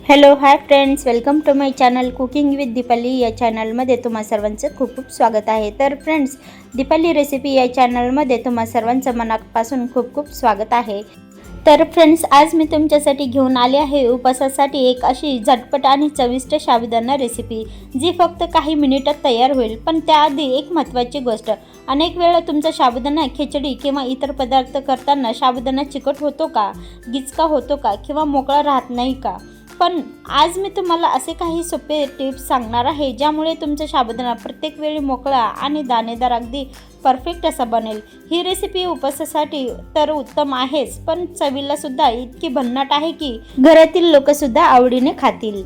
Hello hi friends, welcome to my channel cooking with Deepali. या चॅनलमध्ये तुम्हा सर्वांचं खूप खूप स्वागत आहे. तर फ्रेंड्स, दीपाली रेसिपी या चॅनलमध्ये तुम्हा सर्वांचं मनापासून खूप खूप स्वागत आहे. तर फ्रेंड्स, आज मी तुमच्यासाठी घेऊन आले आहे उपवासासाठी एक अशी झटपट आणि चविष्ट साबुदाणा रेसिपी, जी फक्त काही मिनिटात तयार होईल. पण त्याआधी एक महत्त्वाची गोष्ट, अनेक वेळा तुमचा साबुदाणा खिचडी किंवा इतर पदार्थ करताना साबुदाणा चिकट होतो का, गिचका होतो का किंवा मोकळा राहत नाही का? पण आज मी तुम्हाला असे काही सोपे टिप्स सांगणार आहे, ज्यामुळे तुमचा साबुदाणा प्रत्येक वेळी मोकळा आणि दाणेदार अगदी परफेक्ट असा बनेल. ही रेसिपी उपवासासाठी तर उत्तम आहेच, पण चवीला सुद्धा इतकी भन्नाट आहे की घरातील लोकसुद्धा आवडीने खातील.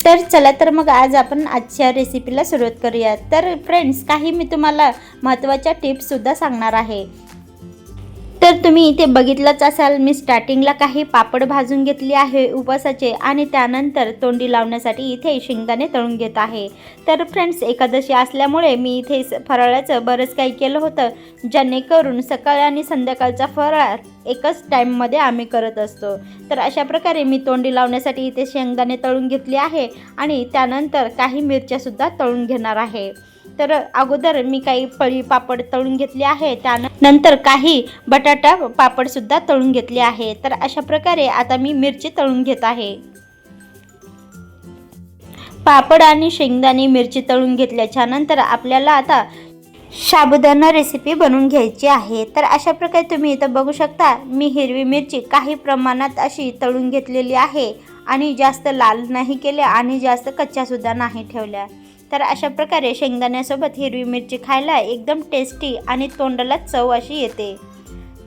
तर चला तर मग आज आपण आजच्या रेसिपीला सुरुवात करूया. तर फ्रेंड्स, काही मी तुम्हाला महत्त्वाच्या टिप्ससुद्धा सांगणार आहे. तर तुम्ही इथे बघितलंच असाल, मी स्टार्टिंगला काही पापड भाजून घेतले आहे उपवासाचे, आणि त्यानंतर तोंडी लावण्यासाठी इथे शेंगदाणे तळून घेत आहे. तर फ्रेंड्स, एकादशी असल्यामुळे मी इथे फराळाचं बरंच काही केलं होतं, जेणेकरून सकाळ आणि संध्याकाळचा फराळ एकच टाईममध्ये आम्ही करत असतो. तर अशा प्रकारे मी तोंडी लावण्यासाठी इथे शेंगदाणे तळून घेतले आहे आणि त्यानंतर काही मिरच्यासुद्धा तळून घेणार आहे. तर अगोदर मी काही पळी पापड तळून घेतले आहे, त्यानंतर काही बटाटा पापडसुद्धा तळून घेतले आहे. तर अशा प्रकारे आता मी मिरची तळून घेत आहे. पापड आणि शेंगदाणे मिरची तळून घेतल्याच्या नंतर आपल्याला आता साबुदाणा रेसिपी बनवून घ्यायची आहे. तर अशा प्रकारे तुम्ही इथं बघू शकता, मी हिरवी मिरची काही प्रमाणात अशी तळून घेतलेली आहे आणि जास्त लाल नाही केल्या आणि जास्त कच्च्यासुद्धा नाही ठेवल्या. तर अशा प्रकारे शेंगदाण्यासोबत हिरवी मिरची खायला एकदम टेस्टी आणि तोंडाला चव अशी येते.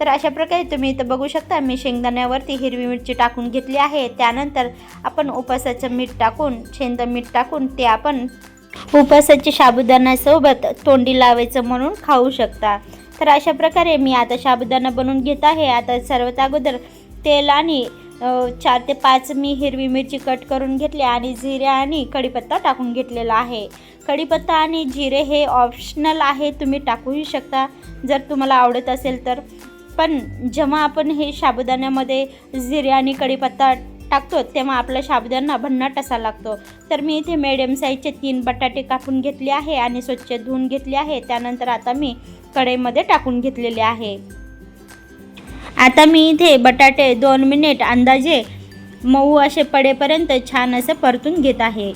तर अशा प्रकारे तुम्ही इथं बघू शकता, मी शेंगदाण्यावरती हिरवी मिरची टाकून घेतली आहे. त्यानंतर आपण उपवासाचं मीठ टाकून, शेंद मीठ टाकून ते आपण उपवासाच्या साबुदाण्यासोबत तोंडी लावायचं म्हणून खाऊ शकता. तर अशा प्रकारे मी आता साबुदाणा बनवून घेत आहे. आता सर्वात अगोदर तेल आणि 4 ते 5 मी हिरवी मिरची कट करून घेतली आणि जिरे आणि कढीपत्ता टाकून घेतलेला आहे. कढीपत्ता आणि जिरे हे ऑप्शनल आहे, तुम्ही टाकूही शकता जर तुम्हाला आवडत असेल तर. पण जेव्हा आपण हे साबुदाण्यामध्ये जिरे आणि कढीपत्ता टाकतो तेव्हा आपला साबुदाणा भन्नाट असा लागतो. तर मी इथे मीडियम साईजचे 3 बटाटे कापून घेतले आहे आणि स्वच्छ धुवून घेतले आहे. त्यानंतर आता मी कढईमध्ये टाकून घेतलेले आहे. आता मी इथे बटाटे 2 मिनिट अंदाजे मऊ असे पडेपर्यंत छान असं परतून घेत आहे.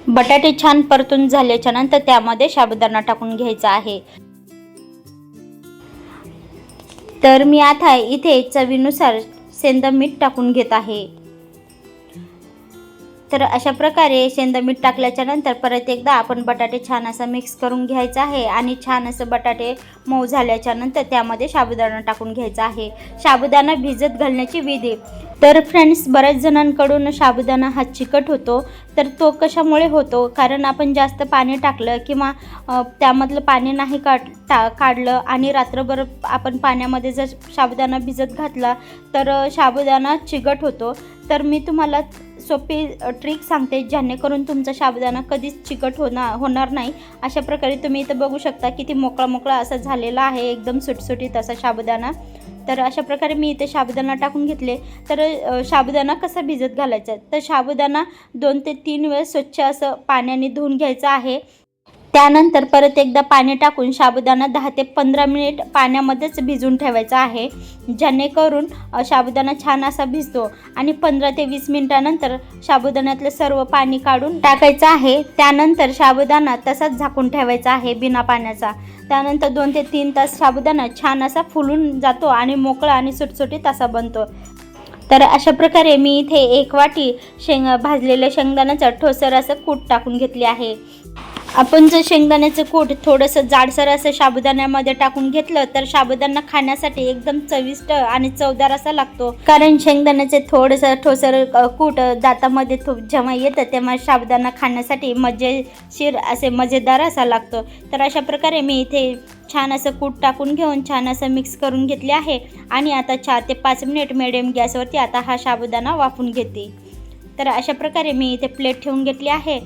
बटाटे छान परतून झाल्याच्या नंतर त्यामध्ये साबुदाणा टाकून घ्यायचा आहे. तर मी आता इथे चवीनुसार सेंधा मीठ टाकून घेत आहे. तर अशा प्रकारे सेंधा मीठ टाकल्याच्या नंतर परत एकदा आपण बटाटे छान असं मिक्स करून घ्यायचं आहे आणि छान असं बटाटे मऊ झाल्याच्या नंतर त्यामध्ये साबुदाणा टाकून घ्यायचा आहे. साबुदाणा भिजत घालण्याची विधी. तर फ्रेंड्स, बऱ्याच जणांकडून साबुदाणा हा चिकट होतो. तर तो कशामुळे होतो? कारण आपण जास्त पाणी टाकलं किंवा त्यामधलं पाणी नाही काढलं आणि रात्रभर आपण पाण्यामध्ये जर साबुदाणा भिजत घातला तर साबुदाणा चिकट होतो. तर मी तुम्हाला सोपी ट्रिक सांगते, जेणेकरून तुमचा साबुदाणा कधीच चिकट होणार नाही. अशा प्रकारे तुम्ही इथं बघू शकता, किती मोकळा मोकळा असा झालेला आहे, एकदम सुटसुटीत असा साबुदाणा. तर अशा प्रकारे मी इथे साबुदाणा टाकून घेतले. तर साबुदाणा कसा भिजत घालायचा, तर साबुदाणा 2 ते 3 वेळेस स्वच्छ असं पाण्याने धुवून घ्यायचा आहे. त्यानंतर परत एकदा पाणी टाकून साबुदाणा 10 ते 15 मिनिट पाण्यामध्येच भिजून ठेवायचा आहे, जेणेकरून साबुदाणा छान असा भिजतो. आणि 15 ते 20 मिनिटानंतर साबुदाण्यातलं सर्व पाणी काढून टाकायचं आहे. त्यानंतर साबुदाणा तसाच झाकून ठेवायचा आहे बिना पाण्याचा. त्यानंतर 2 ते 3 तास साबुदाणा छान असा फुलून जातो आणि मोकळा आणि सुटसुटीत असा बनतो. तर अशा प्रकारे मी इथे 1 वाटी भाजलेल्या शेंगदाण्याचं ठोसर असं कूट टाकून घेतले आहे. आपण जर शेंगदाण्याचं कूट थोडंसं जाडसर असं साबुदाण्यामध्ये टाकून घेतलं तर साबुदाणा खाण्यासाठी एकदम चविष्ट आणि चवदार असा लागतो. कारण शेंगदाण्याचे थोडंसं ठोसर कूट दातामध्ये जेव्हा येतं तेव्हा साबुदाणा खाण्यासाठी मजेशीर असे मजेदार असा लागतो. तर अशा प्रकारे मी इथे छान असं कूट टाकून घेऊन छान असं मिक्स करून घेतले आहे. आणि आता 4 ते 5 मिनिट मिडियम गॅसवरती आता हा साबुदाणा वाफून घेते. तर अशा प्रकारे मी इथे प्लेट ठेवून घेतली आहे.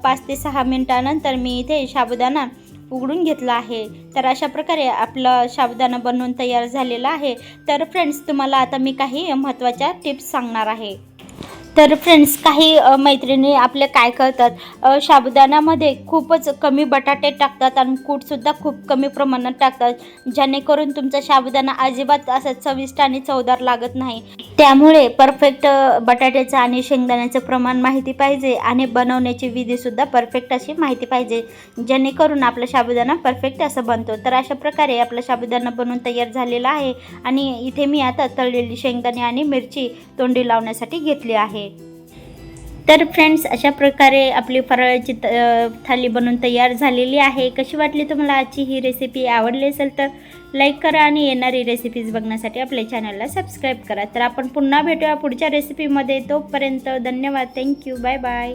5 ते 6 मिनिटानंतर मी इथे साबुदाणा उघडून घेतलं आहे. तर अशा प्रकारे आपलं साबुदाणा बनवून तयार झालेला आहे. तर फ्रेंड्स, तुम्हाला आता मी काही महत्त्वाच्या टिप्स सांगणार आहे. तर फ्रेंड्स, काही मैत्रिणी आपल्या काय करतात, साबुदाण्यामध्ये खूपच कमी बटाटे टाकतात आणि कूटसुद्धा खूप कमी प्रमाणात टाकतात, जेणेकरून तुमचा साबुदाणा अजिबात असं चविष्ट आणि चवदार लागत नाही. त्यामुळे परफेक्ट बटाट्याचं आणि शेंगदाण्याचं प्रमाण माहिती पाहिजे आणि बनवण्याची विधीसुद्धा परफेक्ट अशी माहिती पाहिजे, जेणेकरून आपला साबुदाणा परफेक्ट असं बनतो. तर अशा प्रकारे आपला साबुदाणा बनवून तयार झालेला आहे आणि इथे मी आता तळलेली शेंगदाणे आणि मिरची तोंडी लावण्यासाठी घेतली आहे. तर फ्रेंड्स, अशा प्रकारे आपली फराळाची थाली बनवून तयार झालेली आहे. कशी वाटली तुम्हाला आजची ही रेसिपी? आवडली असेल तर लाईक करा आणि येणारी रेसिपीज बघण्यासाठी आपल्या चॅनलला सबस्क्राईब करा. तर आपण पुन्हा भेटूया पुढच्या रेसिपीमध्ये. तोपर्यंत धन्यवाद. थँक्यू. Bye bye.